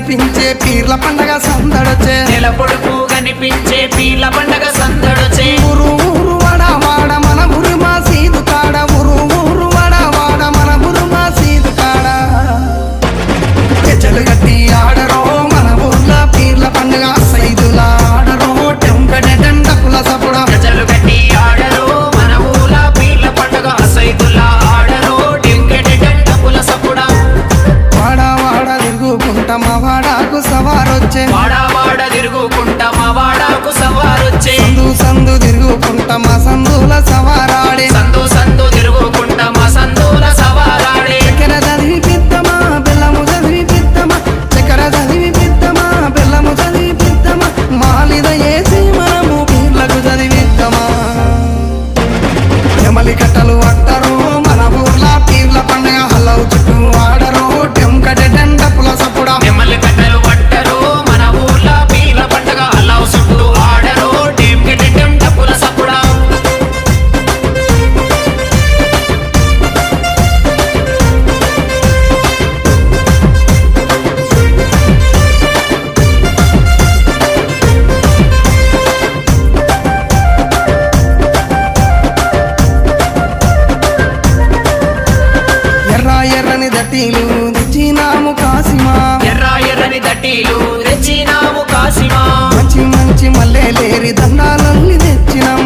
కనిపించే పీర్ల పండగ సందడొచ్చే నెల పొడుపు కనిపించే పీర్ల పండగ సందడొచ్చే ఊరు ఊరు వాడ వాడ మన ఊరు మసీదు కాడ ఊరు ఊరు వాడ వాడ మన ఊరు మసీదు కాడ గజ్జలు గట్టి ఆడరో మన ఊర్ల పీర్ల పండగ సైదుల ఆడరో టెంకట డండపుల సపుడ గజలు కట్టి ఆడరో మన ఊల పీర్ల పండగ సైదుల ఆడరో టింకెటి డండపుల సపుడ వాడ వాడ తిరుగుకుంట మా వాడాకు సవారొచ్చే వాడ తిరుగుకుంటా మా వాడాకు సవారొచ్చే సందు సందు తిరుగుకుంట మా సందుల సవారాడే సందు సందు తిరుగుకుంటా మా సందుల సవారాడే చక్కెర చదివి పిద్దమా బెల్లము చదివి పిద్దమా చక్కెర చదివి పిద్దమా బెల్లము చదివి పిద్దమా మాలిద ఏసి మనము పీర్లకు చదివిద్దమా నెమలి కట్టలు అట్టరు మన ఊర్ల పీర్ల పండగ హల్లవు చుట్టూ ఆడరు టెంకట డండపుల సపుడ నెమ్మలి కట్టలు పట్టరు మన ఊర్ల పీర్ల పండగ అల్లావు చుట్టూ ఆడరు టింకెటి డండపుల సపుడ ఎర్ర ఎర్రని దట్టీలు తెచ్చినాము కాసిమా ఎర్రని దట్టీలు తెచ్చినాము కాసిమా మంచి మంచి మల్లెలేరి దండాలల్లి తెచ్చినాం